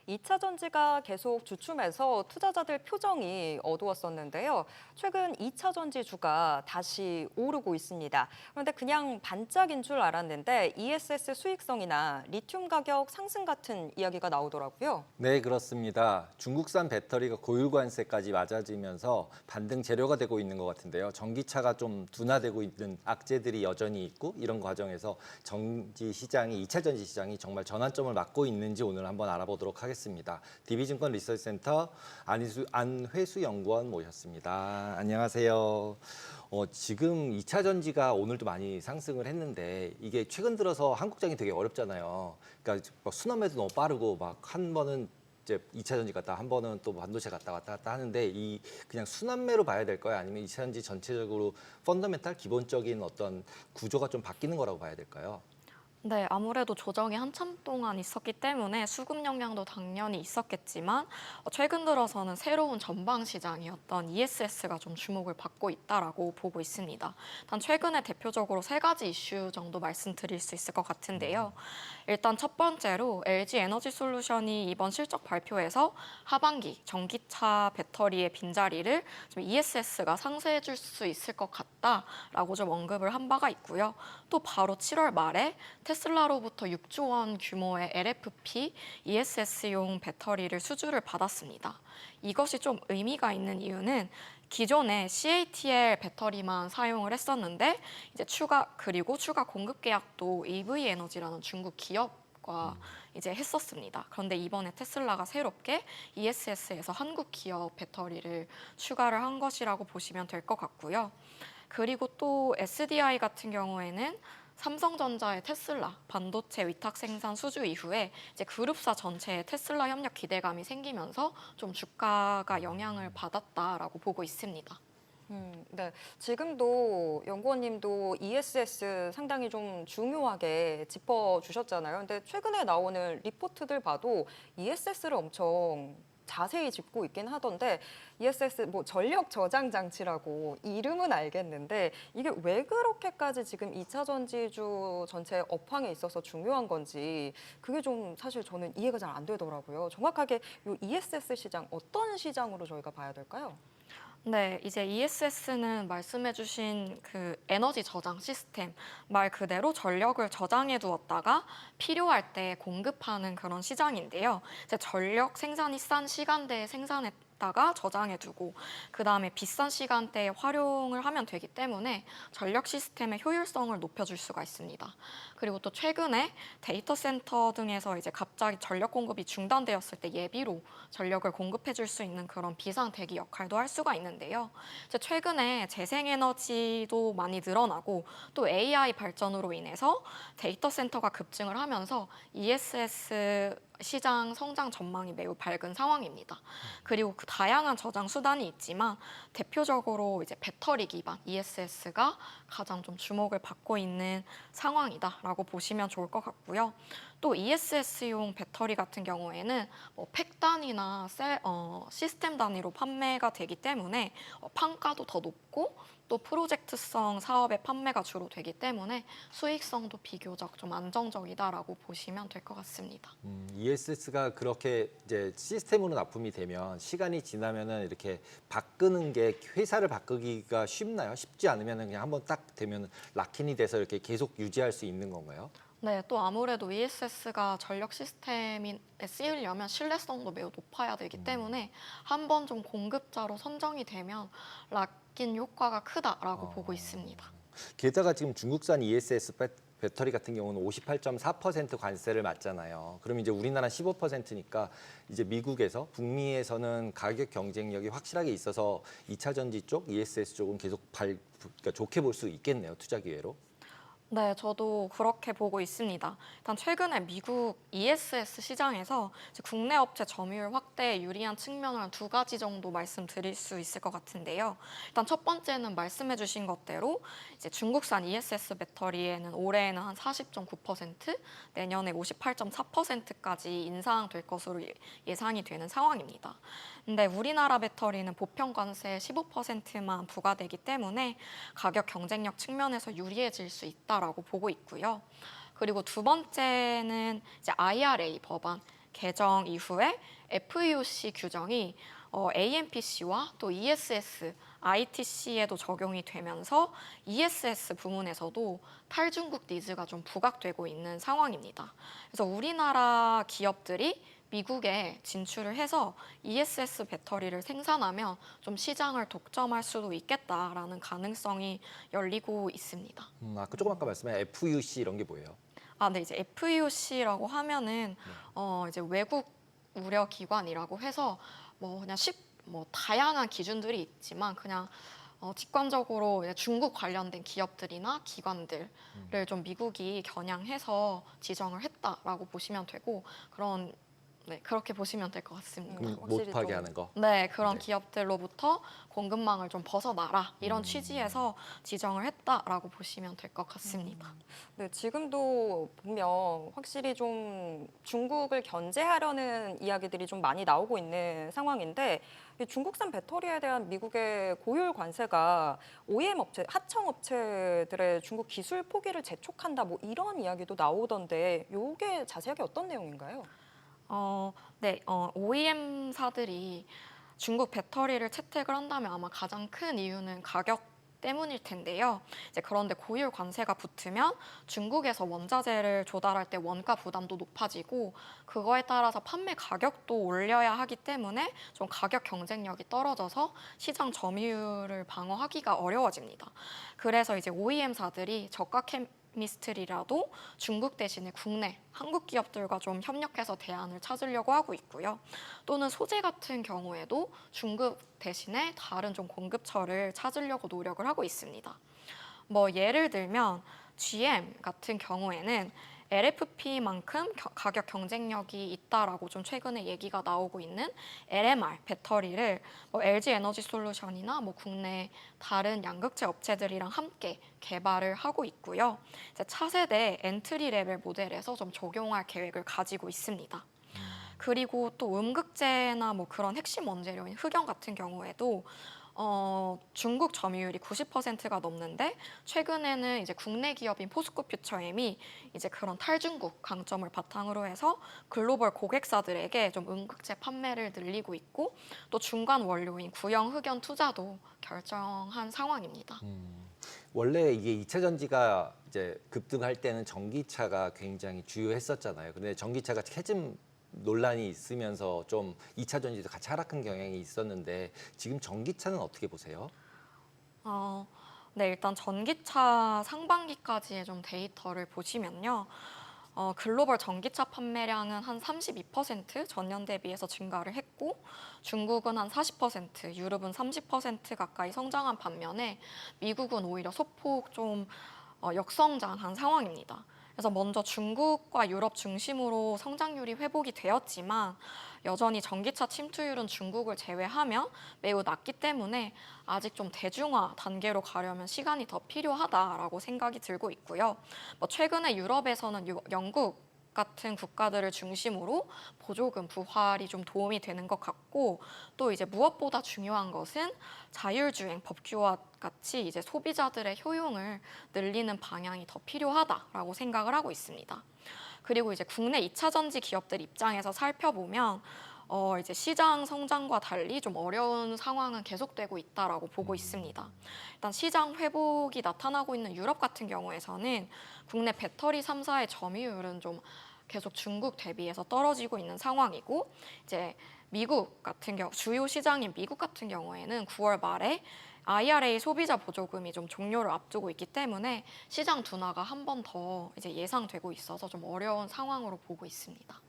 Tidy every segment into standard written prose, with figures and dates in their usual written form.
2차 전지가 계속 주춤해서 투자자들 표정이 어두웠었는데요. 최근 2차 전지주가 다시 오르고 있습니다. 그런데 그냥 반짝인 줄 알았는데 ESS 수익성이나 리튬 가격 상승 같은 이야기가 나오더라고요. 네, 그렇습니다. 중국산 배터리가 고유 관세까지 맞아지면서 반등 재료가 되고 있는 것 같은데요. 전기차가 좀 둔화되고 있는 악재들이 여전히 있고 이런 과정에서 전지 시장이 2차 전지 시장이 정말 전환점을 맞고 있는지 오늘 한번 알아보도록 하겠습니다. DB증권 리서치센터 안회수 연구원 모셨습니다. 안녕하세요. 지금 2차 전지가 오늘도 많이 상승을 했는데 이게 최근 들어서 한국장이 되게 어렵잖아요. 그러니까 막 순환매도 너무 빠르고 막 한 번은 이제 2차 전지 갔다 한 번은 또 반도체 갔다 왔다 갔다 하는데 이 그냥 순환매로 봐야 될까요? 아니면 2차 전지 전체적으로 펀더멘탈 기본적인 어떤 구조가 좀 바뀌는 거라고 봐야 될까요? 네, 아무래도 조정이 한참 동안 있었기 때문에 수급 영향도 당연히 있었겠지만 최근 들어서는 새로운 전방 시장이었던 ESS가 좀 주목을 받고 있다라고 보고 있습니다. 단 최근에 대표적으로 세 가지 이슈 정도 말씀드릴 수 있을 것 같은데요. 일단 첫 번째로 LG 에너지 솔루션이 이번 실적 발표에서 하반기 전기차 배터리의 빈자리를 좀 ESS가 상쇄해 줄 수 있을 것 같다라고 좀 언급을 한 바가 있고요. 또 바로 7월 말에 테슬라로부터 6조 원 규모의 LFP ESS용 배터리를 수주를 받았습니다. 이것이 좀 의미가 있는 이유는 기존에 CATL 배터리만 사용을 했었는데 이제 추가 공급 계약도 EV 에너지라는 중국 기업과 이제 했었습니다. 그런데 이번에 테슬라가 새롭게 ESS에서 한국 기업 배터리를 추가를 한 것이라고 보시면 될 것 같고요. 그리고 또 SDI 같은 경우에는 삼성전자의 테슬라 반도체 위탁 생산 수주 이후에 이제 그룹사 전체에 테슬라 협력 기대감이 생기면서 좀 주가가 영향을 받았다라고 보고 있습니다. 네. 지금도 연구원님도 ESS 상당히 좀 중요하게 짚어주셨잖아요. 근데 최근에 나오는 리포트들 봐도 ESS를 엄청 자세히 짚고 있긴 하던데 ESS 뭐 전력 저장 장치라고 이름은 알겠는데 이게 왜 그렇게까지 지금 2차 전지주 전체 업황에 있어서 중요한 건지 그게 좀 사실 저는 이해가 잘 안 되더라고요. 정확하게 이 ESS 시장 어떤 시장으로 저희가 봐야 될까요? 네, 이제 ESS는 말씀해주신 그 에너지 저장 시스템, 말 그대로 전력을 저장해 두었다가 필요할 때 공급하는 그런 시장인데요. 이제 전력 생산이 싼 시간대에 생산했다가 저장해 두고 그 다음에 비싼 시간대에 활용을 하면 되기 때문에 전력 시스템의 효율성을 높여줄 수가 있습니다. 그리고 또 최근에 데이터 센터 등에서 이제 갑자기 전력 공급이 중단되었을 때 예비로 전력을 공급해 줄 수 있는 그런 비상 대기 역할도 할 수가 있는데요. 이제 최근에 재생에너지도 많이 늘어나고 또 AI 발전으로 인해서 데이터 센터가 급증을 하면서 ESS 시장 성장 전망이 매우 밝은 상황입니다. 그리고 그 다양한 저장 수단이 있지만 대표적으로 이제 배터리 기반 ESS가 가장 좀 주목을 받고 있는 상황이다라고 보시면 좋을 것 같고요. 또 ESS용 배터리 같은 경우에는 뭐 팩 단위나 시스템 단위로 판매가 되기 때문에 판가도 더 높고 또 프로젝트성 사업의 판매가 주로 되기 때문에 수익성도 비교적 좀 안정적이다라고 보시면 될 것 같습니다. ESS가 그렇게 이제 시스템으로 납품이 되면 시간이 지나면은 이렇게 바꾸는 게 회사를 바꾸기가 쉽나요? 쉽지 않으면은 그냥 한번 딱 되면 락인이 돼서 이렇게 계속 유지할 수 있는 건가요? 네, 또 아무래도 ESS가 전력 시스템에 쓰이려면 신뢰성도 매우 높아야 되기 때문에 한 번 좀 공급자로 선정이 되면 락인 효과가 크다라고 보고 있습니다. 게다가 지금 중국산 ESS 배터리 같은 경우는 58.4% 관세를 맞잖아요. 그럼 이제 우리나라 15%니까 이제 미국에서 북미에서는 가격 경쟁력이 확실하게 있어서 2차 전지 쪽, ESS 쪽은 계속 그러니까 좋게 볼 수 있겠네요. 투자 기회로. 네, 저도 그렇게 보고 있습니다. 일단 최근에 미국 ESS 시장에서 이제 국내 업체 점유율 확대에 유리한 측면을 한 두 가지 정도 말씀드릴 수 있을 것 같은데요. 일단 첫 번째는 말씀해주신 것대로 이제 중국산 ESS 배터리에는 올해에는 한 40.9%, 내년에 58.4%까지 인상될 것으로 예상이 되는 상황입니다. 근데 우리나라 배터리는 보편 관세 15%만 부과되기 때문에 가격 경쟁력 측면에서 유리해질 수 있다라고 보고 있고요. 그리고 두 번째는 이제 IRA 법안, 개정 이후에 FEOC 규정이 AMPC와 또 ESS, ITC에도 적용이 되면서 ESS 부문에서도 탈중국 니즈가 좀 부각되고 있는 상황입니다. 그래서 우리나라 기업들이 미국에 진출을 해서 ESS 배터리를 생산하면 좀 시장을 독점할 수도 있겠다라는 가능성이 열리고 있습니다. 아까 조금 아까 말씀한 FUC 이런 게 뭐예요? 네, 이제 FEOC라고 하면은 이제 외국 우려 기관이라고 해서 그냥 다양한 기준들이 있지만 그냥 직관적으로 이제 중국 관련된 기업들이나 기관들을 좀 미국이 겨냥해서 지정을 했다라고 보시면 되고 그렇게 보시면 될 것 같습니다. 확실히 못 파게 좀- 하는 거. 네, 그런 네. 기업들로부터 공급망을 좀 벗어나라 이런 취지에서 지정을 했다라고 보시면 될 것 같습니다. 네, 지금도 보면 확실히 좀 중국을 견제하려는 이야기들이 좀 많이 나오고 있는 상황인데 이 중국산 배터리에 대한 미국의 고율 관세가 OEM 업체, 하청 업체들의 중국 기술 포기를 재촉한다 뭐 이런 이야기도 나오던데 이게 자세하게 어떤 내용인가요? 네, OEM사들이 중국 배터리를 채택을 한다면 아마 가장 큰 이유는 가격 때문일 텐데요. 이제 그런데 고율 관세가 붙으면 중국에서 원자재를 조달할 때 원가 부담도 높아지고 그거에 따라서 판매 가격도 올려야 하기 때문에 좀 가격 경쟁력이 떨어져서 시장 점유율을 방어하기가 어려워집니다. 그래서 이제 OEM사들이 저가 케미스트리라도 중국 대신에 국내 한국 기업들과 좀 협력해서 대안을 찾으려고 하고 있고요. 또는 소재 같은 경우에도 중국 대신에 다른 좀 공급처를 찾으려고 노력을 하고 있습니다. 예를 들면 GM 같은 경우에는 LFP만큼 가격 경쟁력이 있다라고 좀 최근에 얘기가 나오고 있는 LMR 배터리를 LG 에너지 솔루션이나 국내 다른 양극재 업체들이랑 함께 개발을 하고 있고요. 이제 차세대 엔트리 레벨 모델에서 좀 적용할 계획을 가지고 있습니다. 그리고 또 음극재나 그런 핵심 원재료인 흑연 같은 경우에도 중국 점유율이 90%가 넘는데 최근에는 이제 국내 기업인 포스코 퓨처엠이 이제 그런 탈중국 강점을 바탕으로 해서 글로벌 고객사들에게 좀 음극재 판매를 늘리고 있고 또 중간 원료인 구형 흑연 투자도 결정한 상황입니다. 원래 이게 2차 전지가 이제 급등할 때는 전기차가 굉장히 주요했었잖아요. 근데 전기차가 캐즘 논란이 있으면서 좀 2차 전지도 같이 하락한 경향이 있었는데 지금 전기차는 어떻게 보세요? 네, 일단 전기차 상반기까지의 좀 데이터를 보시면요. 글로벌 전기차 판매량은 한 32% 전년 대비해서 증가를 했고 중국은 한 40%, 유럽은 30% 가까이 성장한 반면에 미국은 오히려 소폭 좀 역성장한 상황입니다. 그래서 먼저 중국과 유럽 중심으로 성장률이 회복이 되었지만 여전히 전기차 침투율은 중국을 제외하면 매우 낮기 때문에 아직 좀 대중화 단계로 가려면 시간이 더 필요하다라고 생각이 들고 있고요. 최근에 유럽에서는 영국 같은 국가들을 중심으로 보조금 부활이 좀 도움이 되는 것 같고 또 이제 무엇보다 중요한 것은 자율주행 법규와 같이 이제 소비자들의 효용을 늘리는 방향이 더 필요하다라고 생각을 하고 있습니다. 그리고 이제 국내 2차 전지 기업들 입장에서 살펴보면 이제 시장 성장과 달리 좀 어려운 상황은 계속되고 있다라고 보고 있습니다. 일단 시장 회복이 나타나고 있는 유럽 같은 경우에서는 국내 배터리 3사의 점유율은 좀 계속 중국 대비해서 떨어지고 있는 상황이고 이제 미국 같은 경우 주요 시장인 미국 같은 경우에는 9월 말에 IRA 소비자 보조금이 좀 종료를 앞두고 있기 때문에 시장 둔화가 한 번 더 이제 예상되고 있어서 좀 어려운 상황으로 보고 있습니다.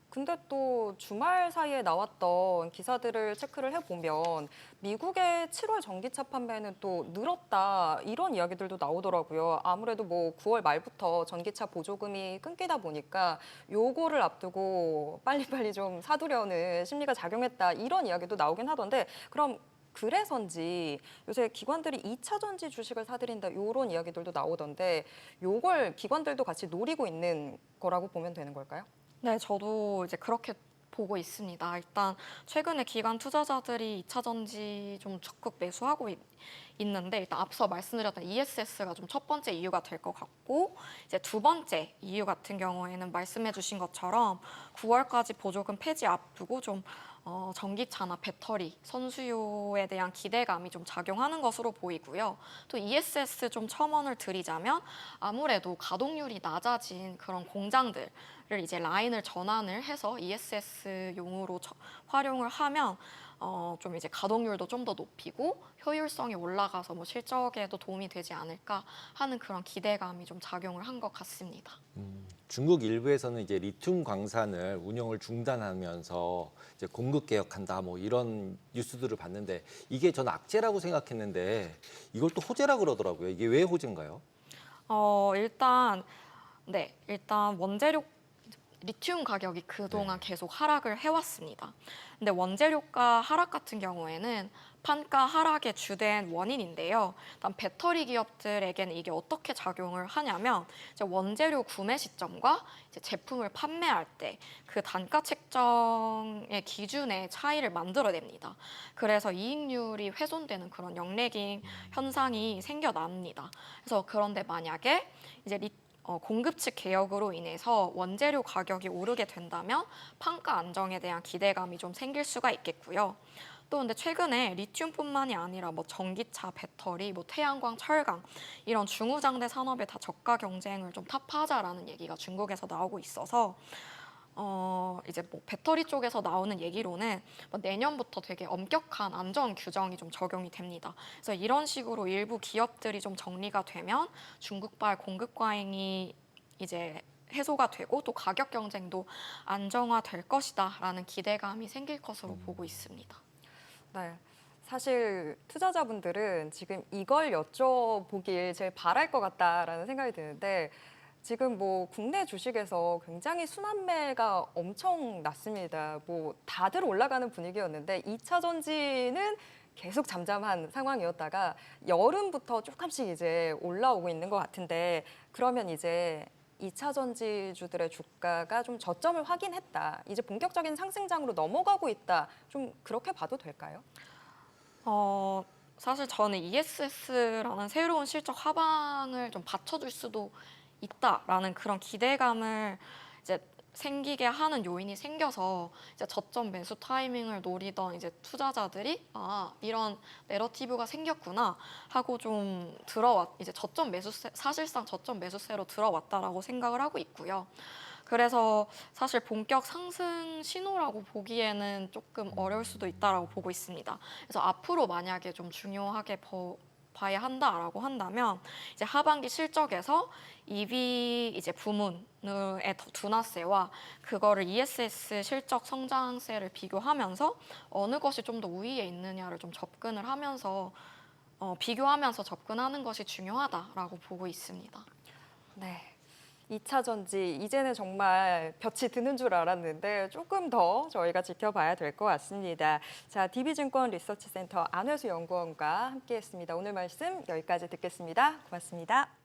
근데 또 주말 사이에 나왔던 기사들을 체크를 해보면 미국의 7월 전기차 판매는 또 늘었다 이런 이야기들도 나오더라고요. 아무래도 9월 말부터 전기차 보조금이 끊기다 보니까 요거를 앞두고 빨리빨리 좀 사두려는 심리가 작용했다 이런 이야기도 나오긴 하던데 그럼 그래서인지 요새 기관들이 2차 전지 주식을 사들인다 이런 이야기들도 나오던데 요걸 기관들도 같이 노리고 있는 거라고 보면 되는 걸까요? 네, 저도 이제 그렇게 보고 있습니다. 일단 최근에 기관 투자자들이 2차 전지 좀 적극 매수하고 있는데 일단 앞서 말씀드렸던 ESS가 좀 첫 번째 이유가 될 것 같고 이제 두 번째 이유 같은 경우에는 말씀해주신 것처럼 9월까지 보조금 폐지 앞두고 좀 전기차나 배터리, 선수요에 대한 기대감이 좀 작용하는 것으로 보이고요. 또 ESS 좀 첨언을 드리자면 아무래도 가동률이 낮아진 그런 공장들을 이제 라인을 전환을 해서 ESS용으로 활용을 하면 좀 이제 가동률도 좀 더 높이고 효율성이 올라가서 뭐 실적에도 도움이 되지 않을까 하는 그런 기대감이 좀 작용을 한 것 같습니다. 중국 일부에서는 이제 리튬 광산을 운영을 중단하면서 이제 공급 개혁한다 뭐 이런 뉴스들을 봤는데 이게 전 악재라고 생각했는데 이걸 또 호재라 그러더라고요. 이게 왜 호재인가요? 일단 원재료 리튬 가격이 그동안 계속 하락을 해왔습니다. 근데 원재료가 하락 같은 경우에는 판가 하락의 주된 원인인데요. 일단 배터리 기업들에게는 이게 어떻게 작용을 하냐면 이제 원재료 구매 시점과 이제 제품을 판매할 때 그 단가 책정의 기준의 차이를 만들어냅니다. 그래서 이익률이 훼손되는 그런 역내긴 현상이 생겨납니다. 그래서 그런데 만약에 이제 공급 측 개혁으로 인해서 원재료 가격이 오르게 된다면 판가 안정에 대한 기대감이 좀 생길 수가 있겠고요. 또 근데 최근에 리튬뿐만이 아니라 뭐 전기차, 배터리, 뭐 태양광, 철강 이런 중후장대 산업의 다 저가 경쟁을 좀 타파하자라는 얘기가 중국에서 나오고 있어서 이제 뭐 배터리 쪽에서 나오는 얘기로는 뭐 내년부터 되게 엄격한 안전 규정이 좀 적용이 됩니다. 그래서 이런 식으로 일부 기업들이 좀 정리가 되면 중국발 공급 과잉이 이제 해소가 되고 또 가격 경쟁도 안정화될 것이다라는 기대감이 생길 것으로 보고 있습니다. 네. 사실 투자자분들은 지금 이걸 여쭤보길 제일 바랄 것 같다라는 생각이 드는데 지금 뭐 국내 주식에서 굉장히 순환매가 엄청 났습니다. 뭐 다들 올라가는 분위기였는데 2차 전지는 계속 잠잠한 상황이었다가 여름부터 조금씩 이제 올라오고 있는 것 같은데 그러면 이제 2차 전지주들의 주가가 좀 저점을 확인했다. 이제 본격적인 상승장으로 넘어가고 있다. 좀 그렇게 봐도 될까요? 사실 저는 ESS라는 새로운 실적 하방을 좀 받쳐줄 수도 있다라는 그런 기대감을 이제 생기게 하는 요인이 생겨서 이제 저점 매수 타이밍을 노리던 이제 투자자들이 이런 내러티브가 생겼구나 하고 좀 이제 사실상 저점 매수세로 들어왔다라고 생각을 하고 있고요. 그래서 사실 본격 상승 신호라고 보기에는 조금 어려울 수도 있다라고 보고 있습니다. 그래서 앞으로 만약에 좀 중요하게 봐야 한다라고 한다면 이제 하반기 실적에서 EV 이제 부문의 둔화세와 그거를 ESS 실적 성장세를 비교하면서 어느 것이 좀 더 우위에 있느냐를 좀 접근을 하면서 비교하면서 접근하는 것이 중요하다라고 보고 있습니다. 네. 2차 전지 이제는 정말 볕이 드는 줄 알았는데 조금 더 저희가 지켜봐야 될 것 같습니다. 자, DB증권 리서치센터 안회수 연구원과 함께했습니다. 오늘 말씀 여기까지 듣겠습니다. 고맙습니다.